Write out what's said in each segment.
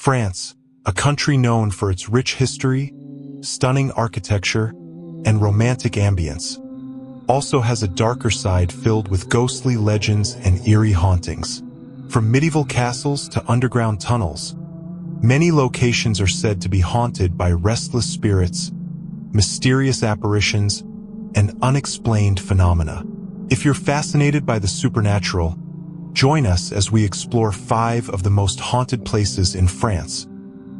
France, a country known for its rich history, stunning architecture, and romantic ambience, also has a darker side filled with ghostly legends and eerie hauntings. From medieval castles to underground tunnels, many locations are said to be haunted by restless spirits, mysterious apparitions, and unexplained phenomena. If you're fascinated by the supernatural, join us as we explore 5 of the most haunted places in France,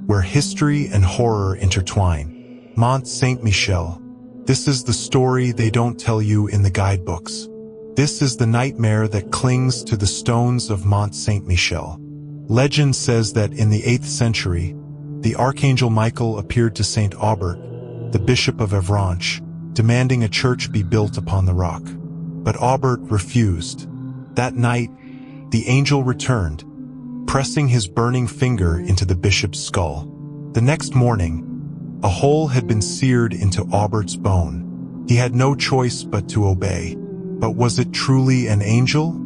where history and horror intertwine. Mont Saint-Michel. This is the story they don't tell you in the guidebooks. This is the nightmare that clings to the stones of Mont Saint-Michel. Legend says that in the 8th century, the Archangel Michael appeared to Saint Aubert, the Bishop of Avranches, demanding a church be built upon the rock. But Aubert refused. That night, the angel returned, pressing his burning finger into the bishop's skull. The next morning, a hole had been seared into Aubert's bone. He had no choice but to obey. But was it truly an angel,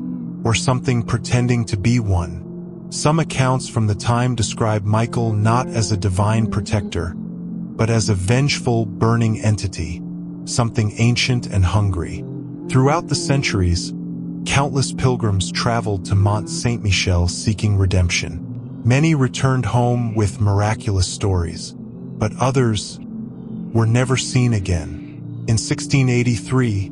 or something pretending to be one? Some accounts from the time describe Michael not as a divine protector, but as a vengeful, burning entity, something ancient and hungry. Throughout the centuries, countless pilgrims traveled to Mont Saint-Michel seeking redemption. Many returned home with miraculous stories, but others were never seen again. In 1683,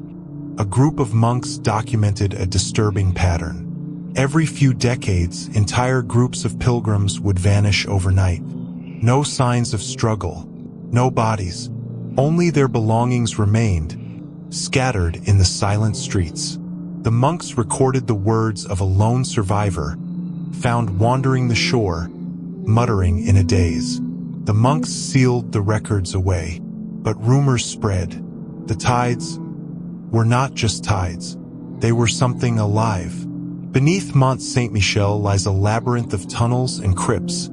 a group of monks documented a disturbing pattern. Every few decades, entire groups of pilgrims would vanish overnight. No signs of struggle, no bodies, only their belongings remained, scattered in the silent streets. The monks recorded the words of a lone survivor, found wandering the shore, muttering in a daze. The monks sealed the records away, but rumors spread. The tides were not just tides. They were something alive. Beneath Mont Saint-Michel lies a labyrinth of tunnels and crypts,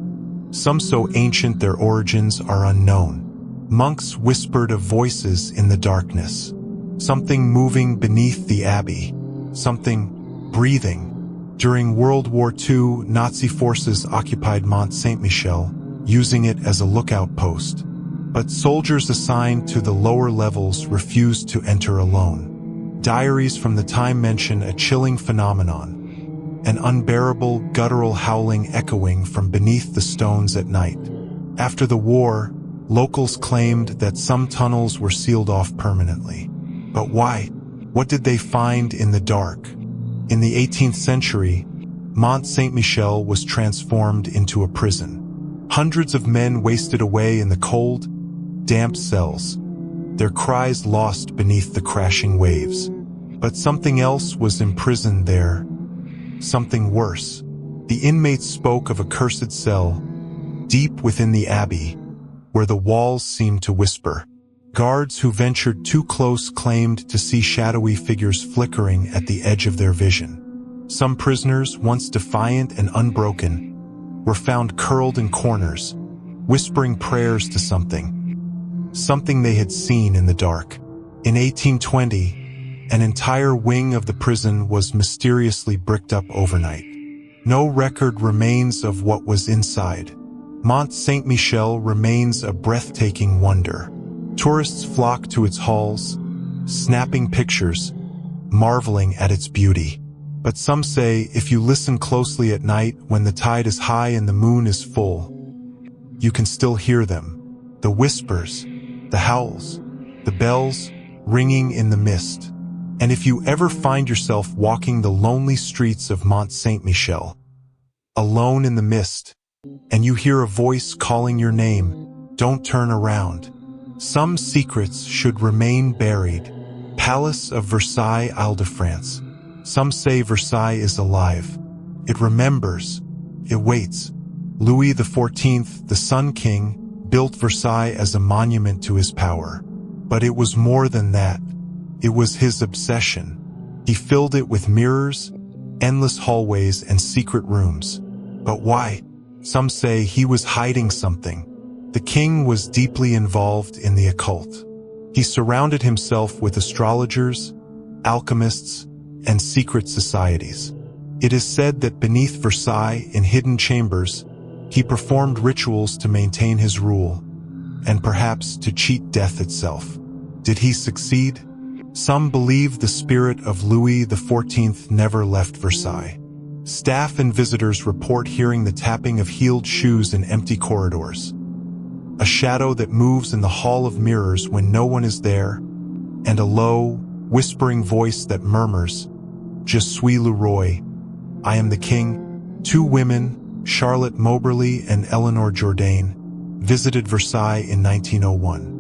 some so ancient their origins are unknown. Monks whispered of voices in the darkness, something moving beneath the abbey, something breathing. During World War II, Nazi forces occupied Mont Saint-Michel, using it as a lookout post. But soldiers assigned to the lower levels refused to enter alone. Diaries from the time mention a chilling phenomenon, an unbearable, guttural howling echoing from beneath the stones at night. After the war, locals claimed that some tunnels were sealed off permanently. But why? What did they find in the dark? In the 18th century, Mont Saint-Michel was transformed into a prison. Hundreds of men wasted away in the cold, damp cells, their cries lost beneath the crashing waves. But something else was imprisoned there, something worse. The inmates spoke of a cursed cell, deep within the abbey, where the walls seemed to whisper. Guards who ventured too close claimed to see shadowy figures flickering at the edge of their vision. Some prisoners, once defiant and unbroken, were found curled in corners, whispering prayers to something they had seen in the dark. In 1820, an entire wing of the prison was mysteriously bricked up overnight. No record remains of what was inside. Mont Saint-Michel remains a breathtaking wonder. Tourists flock to its halls, snapping pictures, marveling at its beauty. But some say if you listen closely at night when the tide is high and the moon is full, you can still hear them. The whispers, the howls, the bells ringing in the mist. And if you ever find yourself walking the lonely streets of Mont Saint-Michel, alone in the mist, and you hear a voice calling your name, don't turn around. Some secrets should remain buried. Palace of Versailles, Ile-de-France. Some say Versailles is alive. It remembers. It waits. Louis XIV, the Sun King, built Versailles as a monument to his power. But it was more than that. It was his obsession. He filled it with mirrors, endless hallways, and secret rooms. But why? Some say he was hiding something. The king was deeply involved in the occult. He surrounded himself with astrologers, alchemists, and secret societies. It is said that beneath Versailles, in hidden chambers, He performed rituals to maintain his rule, and perhaps to cheat death itself. Did he succeed? Some believe the spirit of Louis XIV never left Versailles. Staff and visitors report hearing the tapping of heeled shoes in empty corridors, a shadow that moves in the hall of mirrors when no one is there, and a low, whispering voice that murmurs, "Je suis le roi, I am the king." Two women, Charlotte Moberly and Eleanor Jourdain, visited Versailles in 1901.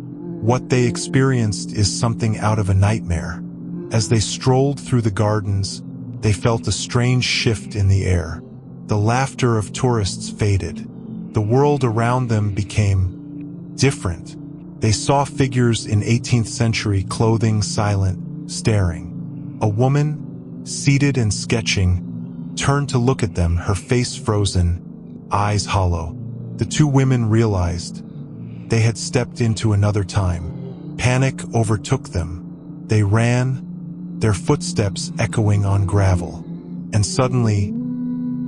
What they experienced is something out of a nightmare. As they strolled through the gardens, they felt a strange shift in the air. The laughter of tourists faded. The world around them became different. They saw figures in 18th century clothing, silent, staring. A woman, seated and sketching, turned to look at them, her face frozen, eyes hollow. The two women realized they had stepped into another time. Panic overtook them. They ran, their footsteps echoing on gravel. And suddenly,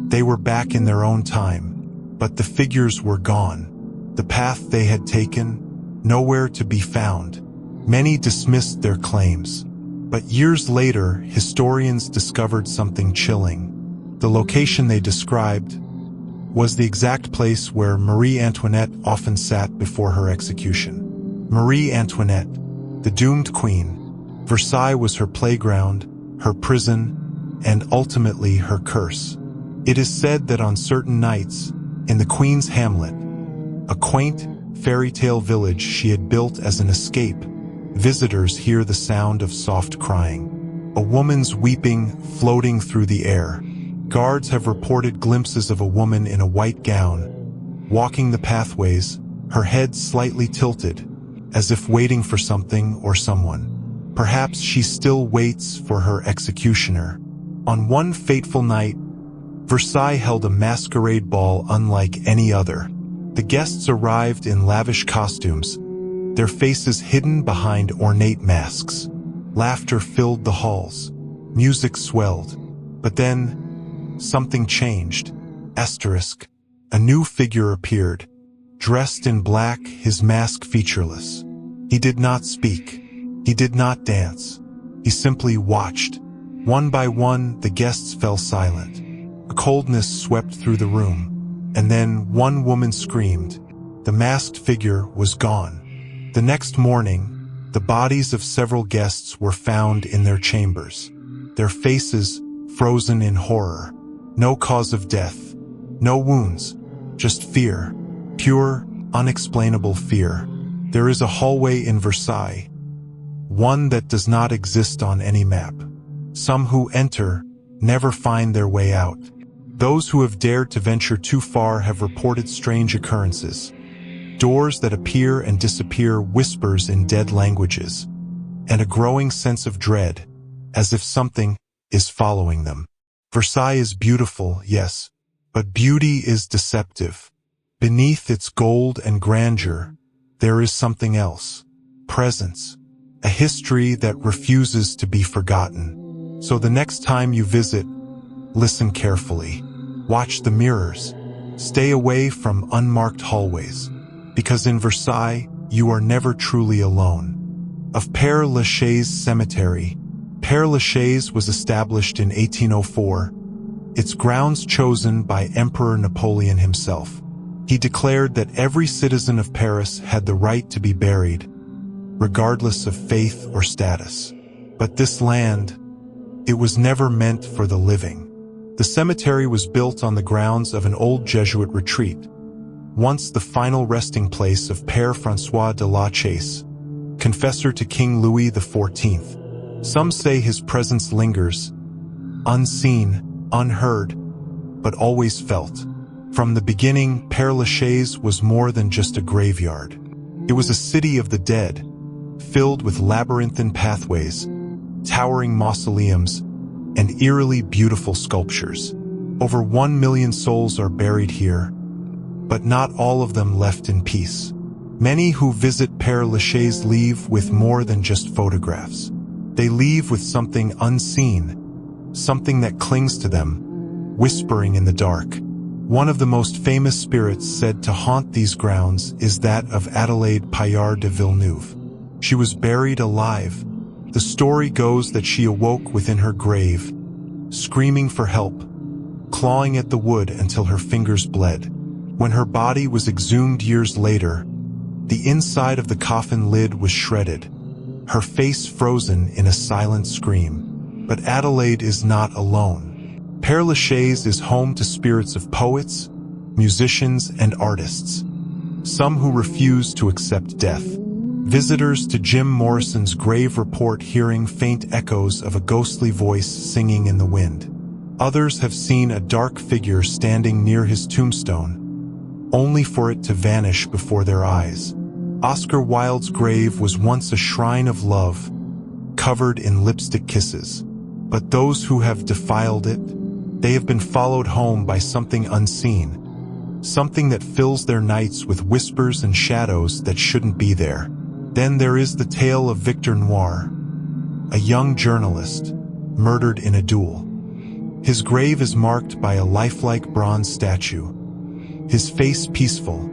they were back in their own time. But the figures were gone. The path they had taken, nowhere to be found. Many dismissed their claims. But years later, historians discovered something chilling. The location they described was the exact place where Marie Antoinette often sat before her execution. Marie Antoinette, the doomed queen. Versailles was her playground, her prison, and ultimately her curse. It is said that on certain nights, in the Queen's Hamlet, a quaint, fairy tale village she had built as an escape, visitors hear the sound of soft crying. A woman's weeping floating through the air. Guards have reported glimpses of a woman in a white gown, walking the pathways, her head slightly tilted, as if waiting for something or someone. Perhaps she still waits for her executioner. On one fateful night, Versailles held a masquerade ball unlike any other. The guests arrived in lavish costumes, their faces hidden behind ornate masks. Laughter filled the halls. Music swelled. But then, something changed. Asterisk. A new figure appeared. Dressed in black, his mask featureless. He did not speak. He did not dance. He simply watched. One by one, the guests fell silent. A coldness swept through the room. And then one woman screamed. The masked figure was gone. The next morning, the bodies of several guests were found in their chambers. Their faces frozen in horror. No cause of death. No wounds. Just fear. Pure, unexplainable fear. There is a hallway in Versailles. One that does not exist on any map. Some who enter never find their way out. Those who have dared to venture too far have reported strange occurrences. Doors that appear and disappear, whispers in dead languages, and a growing sense of dread, as if something is following them. Versailles is beautiful, yes, but beauty is deceptive. Beneath its gold and grandeur, there is something else. Presence. A history that refuses to be forgotten. So the next time you visit, listen carefully. Watch the mirrors. Stay away from unmarked hallways. Because in Versailles, you are never truly alone. Of Père Lachaise Cemetery. Père Lachaise was established in 1804, its grounds chosen by Emperor Napoleon himself. He declared that every citizen of Paris had the right to be buried, regardless of faith or status. But this land, it was never meant for the living. The cemetery was built on the grounds of an old Jesuit retreat, once the final resting place of Père François de la Chaise, confessor to King Louis XIV. Some say his presence lingers, unseen, unheard, but always felt. From the beginning, Père Lachaise was more than just a graveyard. It was a city of the dead, filled with labyrinthine pathways, towering mausoleums, and eerily beautiful sculptures. Over 1 million souls are buried here, but not all of them left in peace. Many who visit Père Lachaise leave with more than just photographs. They leave with something unseen, something that clings to them, whispering in the dark. One of the most famous spirits said to haunt these grounds is that of Adelaide Payard de Villeneuve. She was buried alive. The story goes that she awoke within her grave, screaming for help, clawing at the wood until her fingers bled. When her body was exhumed years later, the inside of the coffin lid was shredded, her face frozen in a silent scream. But Adelaide is not alone. Père Lachaise is home to spirits of poets, musicians, and artists, some who refuse to accept death. Visitors to Jim Morrison's grave report hearing faint echoes of a ghostly voice singing in the wind. Others have seen a dark figure standing near his tombstone, only for it to vanish before their eyes. Oscar Wilde's grave was once a shrine of love, covered in lipstick kisses. But those who have defiled it, they have been followed home by something unseen, something that fills their nights with whispers and shadows that shouldn't be there. Then there is the tale of Victor Noir, a young journalist, murdered in a duel. His grave is marked by a lifelike bronze statue, his face peaceful,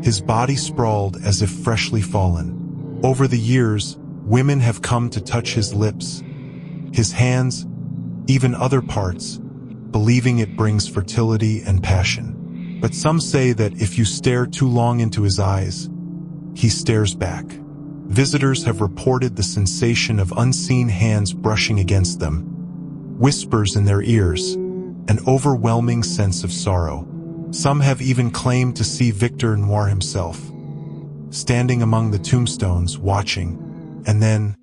his body sprawled as if freshly fallen. Over the years, women have come to touch his lips, his hands, even other parts, believing it brings fertility and passion. But some say that if you stare too long into his eyes, he stares back. Visitors have reported the sensation of unseen hands brushing against them, whispers in their ears, an overwhelming sense of sorrow. Some have even claimed to see Victor Noir himself, standing among the tombstones watching. And then,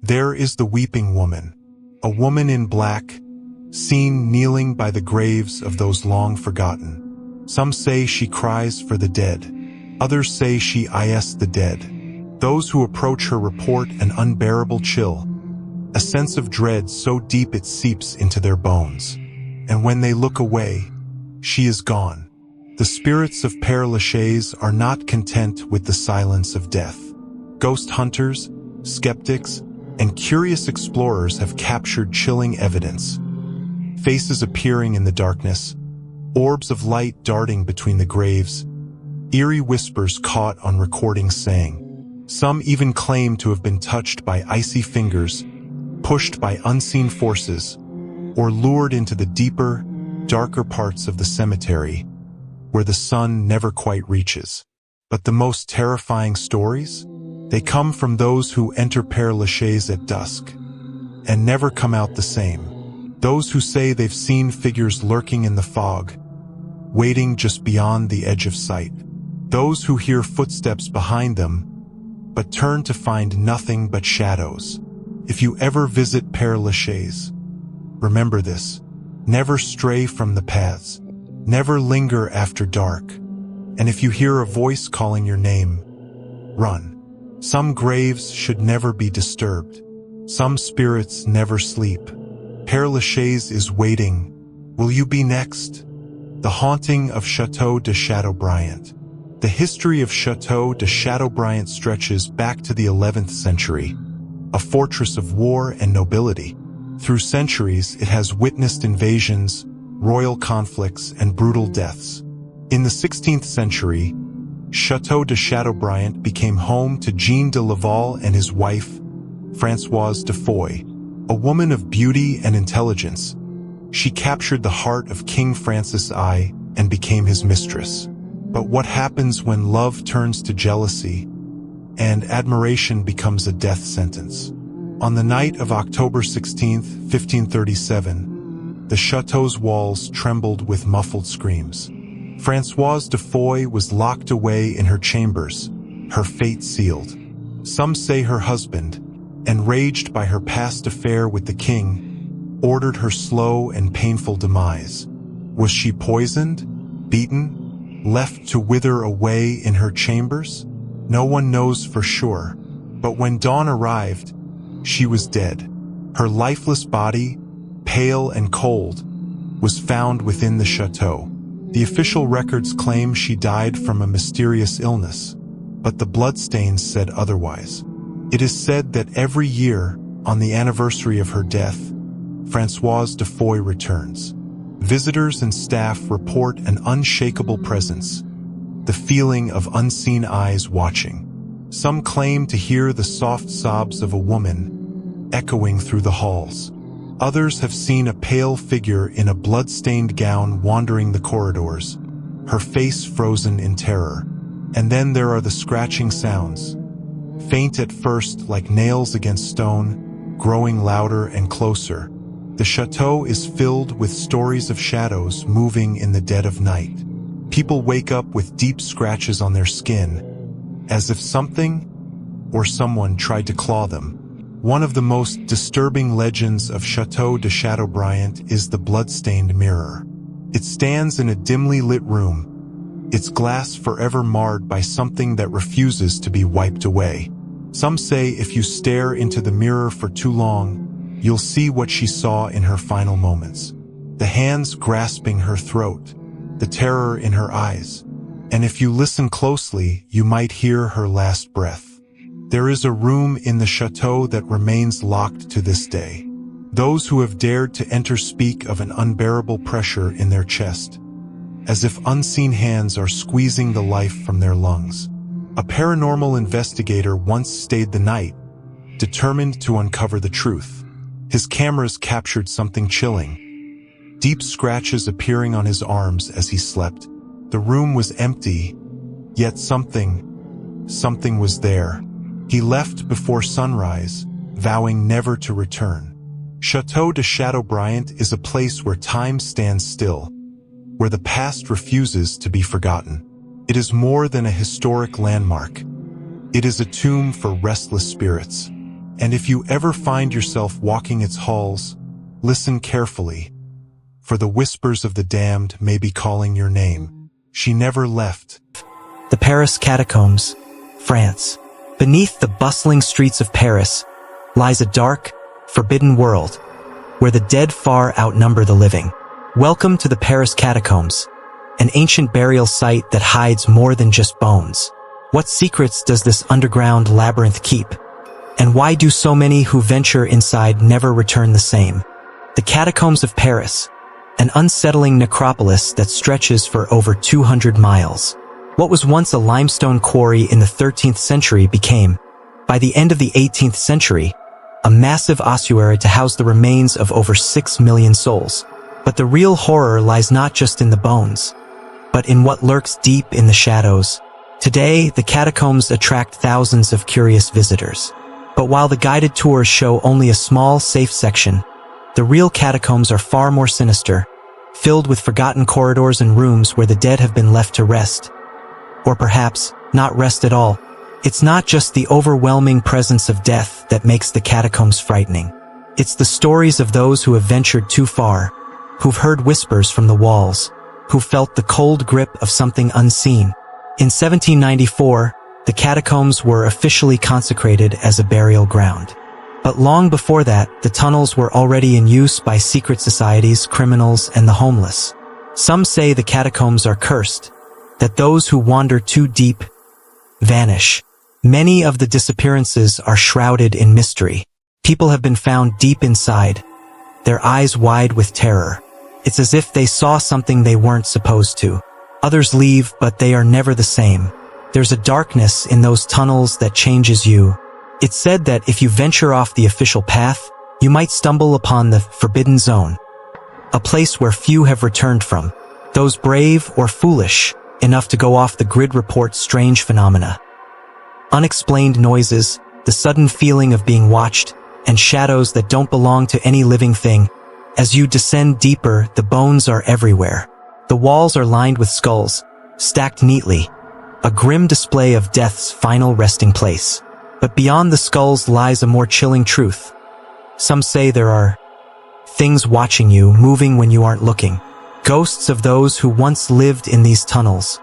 there is the weeping woman, a woman in black, seen kneeling by the graves of those long forgotten. Some say she cries for the dead. Others say she is the dead. Those who approach her report an unbearable chill, a sense of dread so deep it seeps into their bones. And when they look away, she is gone. The spirits of Père Lachaise are not content with the silence of death. Ghost hunters, skeptics, and curious explorers have captured chilling evidence. Faces appearing in the darkness, orbs of light darting between the graves, eerie whispers caught on recordings saying. Some even claim to have been touched by icy fingers, pushed by unseen forces, or lured into the deeper, darker parts of the cemetery, where the sun never quite reaches. But the most terrifying stories? They come from those who enter Père Lachaise at dusk, and never come out the same. Those who say they've seen figures lurking in the fog, waiting just beyond the edge of sight. Those who hear footsteps behind them, but turn to find nothing but shadows. If you ever visit Père Lachaise, remember this: never stray from the paths, never linger after dark, and if you hear a voice calling your name, run. Some graves should never be disturbed. Some spirits never sleep. Père Lachaise is waiting. Will you be next? The haunting of Château de Chateaubriand. The history of Château de Chateaubriand stretches back to the 11th century, a fortress of war and nobility. Through centuries, it has witnessed invasions, royal conflicts, and brutal deaths. In the 16th century, Château de Chateaubriand became home to Jean de Laval and his wife, Françoise de Foix, a woman of beauty and intelligence. She captured the heart of King Francis I and became his mistress. But what happens when love turns to jealousy and admiration becomes a death sentence? On the night of October 16, 1537, the château's walls trembled with muffled screams. Françoise de Foix was locked away in her chambers, her fate sealed. Some say her husband, enraged by her past affair with the king, ordered her slow and painful demise. Was she poisoned, beaten, left to wither away in her chambers? No one knows for sure, but when dawn arrived, she was dead. Her lifeless body, pale and cold, was found within the chateau. The official records claim she died from a mysterious illness, but the bloodstains said otherwise. It is said that every year, on the anniversary of her death, Françoise de Foix returns, Visitors and staff report an unshakable presence, the feeling of unseen eyes watching. Some claim to hear the soft sobs of a woman echoing through the halls. Others have seen a pale figure in a blood-stained gown wandering the corridors, her face frozen in terror. And then there are the scratching sounds, faint at first like nails against stone, growing louder and closer. The chateau is filled with stories of shadows moving in the dead of night. People wake up with deep scratches on their skin, as if something or someone tried to claw them. One of the most disturbing legends of Château de Chateaubriand is the blood-stained mirror. It stands in a dimly lit room, its glass forever marred by something that refuses to be wiped away. Some say if you stare into the mirror for too long, you'll see what she saw in her final moments. The hands grasping her throat, the terror in her eyes, and if you listen closely, you might hear her last breath. There is a room in the chateau that remains locked to this day. Those who have dared to enter speak of an unbearable pressure in their chest, as if unseen hands are squeezing the life from their lungs. A paranormal investigator once stayed the night, determined to uncover the truth. His cameras captured something chilling. Deep scratches appearing on his arms as he slept. The room was empty, yet something was there. He left before sunrise, vowing never to return. Château de Chateaubriand is a place where time stands still, where the past refuses to be forgotten. It is more than a historic landmark. It is a tomb for restless spirits. And if you ever find yourself walking its halls, listen carefully, for the whispers of the damned may be calling your name. She never left. The Paris Catacombs, France. Beneath the bustling streets of Paris lies a dark, forbidden world, where the dead far outnumber the living. Welcome to the Paris Catacombs, an ancient burial site that hides more than just bones. What secrets does this underground labyrinth keep? And why do so many who venture inside never return the same? The Catacombs of Paris, an unsettling necropolis that stretches for over 200 miles. What was once a limestone quarry in the 13th century became, by the end of the 18th century, a massive ossuary to house the remains of over 6 million souls. But the real horror lies not just in the bones, but in what lurks deep in the shadows. Today, the catacombs attract thousands of curious visitors. But while the guided tours show only a small, safe section, the real catacombs are far more sinister, filled with forgotten corridors and rooms where the dead have been left to rest. Or perhaps, not rest at all. It's not just the overwhelming presence of death that makes the catacombs frightening. It's the stories of those who have ventured too far, who've heard whispers from the walls, who felt the cold grip of something unseen. In 1794, the catacombs were officially consecrated as a burial ground. But long before that, the tunnels were already in use by secret societies, criminals, and the homeless. Some say the catacombs are cursed, that those who wander too deep vanish. Many of the disappearances are shrouded in mystery. People have been found deep inside, their eyes wide with terror. It's as if they saw something they weren't supposed to. Others leave, but they are never the same. There's a darkness in those tunnels that changes you. It's said that if you venture off the official path, you might stumble upon the forbidden zone, a place where few have returned from. Those brave or foolish enough to go off the grid report strange phenomena. Unexplained noises, the sudden feeling of being watched, and shadows that don't belong to any living thing. As you descend deeper, the bones are everywhere. The walls are lined with skulls, stacked neatly, a grim display of death's final resting place. But beyond the skulls lies a more chilling truth. Some say there are things watching you, moving when you aren't looking. Ghosts of those who once lived in these tunnels,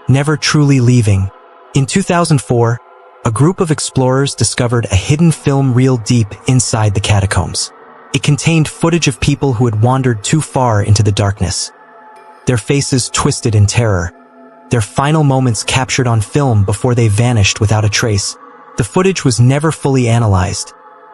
never truly leaving. In 2004, a group of explorers discovered a hidden film reel deep inside the catacombs. It contained footage of people who had wandered too far into the darkness, their faces twisted in terror, their final moments captured on film before they vanished without a trace. The footage was never fully analyzed,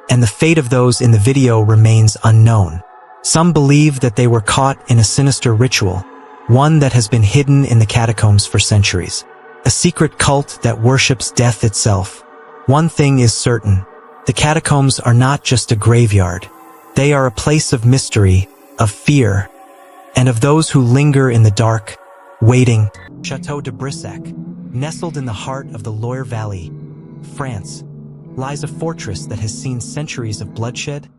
and the fate of those in the video remains unknown. Some believe that they were caught in a sinister ritual, one that has been hidden in the catacombs for centuries. A secret cult that worships death itself. One thing is certain, the catacombs are not just a graveyard. They are a place of mystery, of fear, and of those who linger in the dark, waiting. Château de Brissac, nestled in the heart of the Loire Valley, France, lies a fortress that has seen centuries of bloodshed,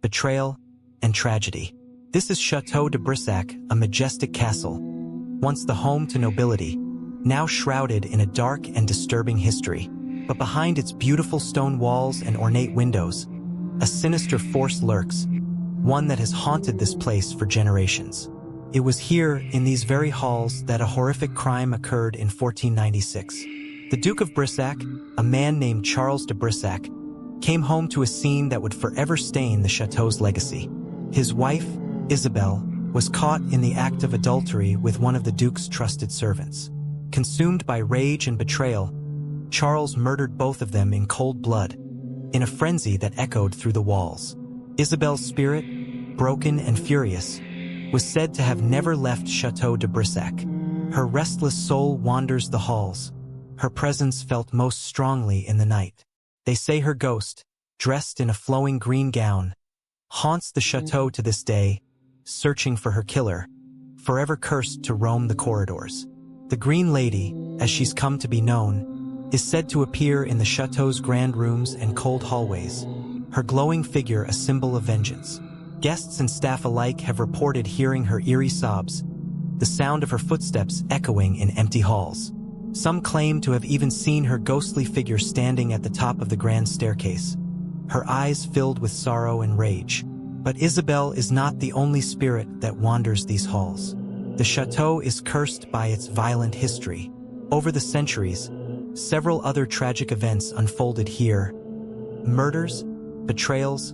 betrayal, and tragedy. This is Château de Brissac, a majestic castle, once the home to nobility, now shrouded in a dark and disturbing history. But behind its beautiful stone walls and ornate windows, a sinister force lurks, one that has haunted this place for generations. It was here, in these very halls, that a horrific crime occurred in 1496. The Duke of Brissac, a man named Charles de Brissac, came home to a scene that would forever stain the chateau's legacy. His wife, Isabelle, was caught in the act of adultery with one of the Duke's trusted servants. Consumed by rage and betrayal, Charles murdered both of them in cold blood, in a frenzy that echoed through the walls. Isabelle's spirit, broken and furious, was said to have never left Château de Brissac. Her restless soul wanders the halls, her presence felt most strongly in the night. They say her ghost, dressed in a flowing green gown, haunts the chateau to this day, searching for her killer, forever cursed to roam the corridors. The Green Lady, as she's come to be known, is said to appear in the chateau's grand rooms and cold hallways, her glowing figure a symbol of vengeance. Guests and staff alike have reported hearing her eerie sobs, the sound of her footsteps echoing in empty halls. Some claim to have even seen her ghostly figure standing at the top of the grand staircase, her eyes filled with sorrow and rage. But Isabelle is not the only spirit that wanders these halls. The chateau is cursed by its violent history. Over the centuries, several other tragic events unfolded here. Murders, betrayals,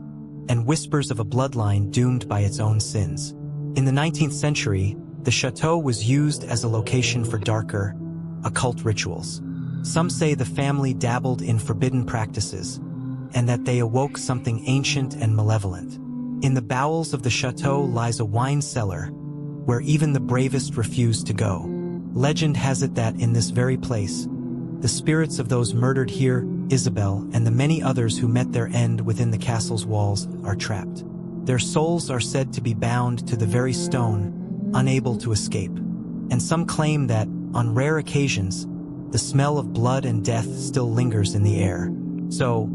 and whispers of a bloodline doomed by its own sins. In the 19th century, the chateau was used as a location for darker, occult rituals. Some say the family dabbled in forbidden practices, and that they awoke something ancient and malevolent. In the bowels of the chateau lies a wine cellar, where even the bravest refuse to go. Legend has it that in this very place, the spirits of those murdered here, Isabelle, and the many others who met their end within the castle's walls, are trapped. Their souls are said to be bound to the very stone, unable to escape. And some claim that, on rare occasions, the smell of blood and death still lingers in the air. So,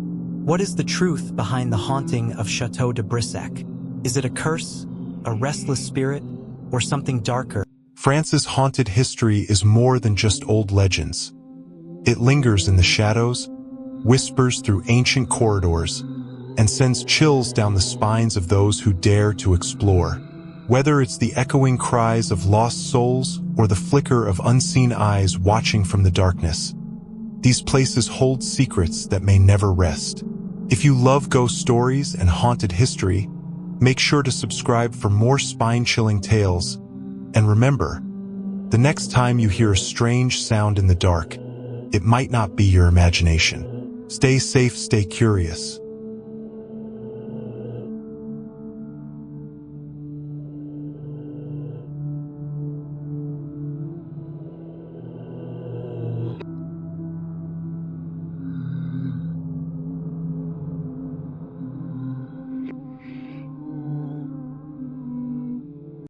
what is the truth behind the haunting of Château de Brissac? Is it a curse, a restless spirit, or something darker? France's haunted history is more than just old legends. It lingers in the shadows, whispers through ancient corridors, and sends chills down the spines of those who dare to explore. Whether it's the echoing cries of lost souls or the flicker of unseen eyes watching from the darkness, these places hold secrets that may never rest. If you love ghost stories and haunted history, make sure to subscribe for more spine-chilling tales. And remember, the next time you hear a strange sound in the dark, it might not be your imagination. Stay safe, stay curious.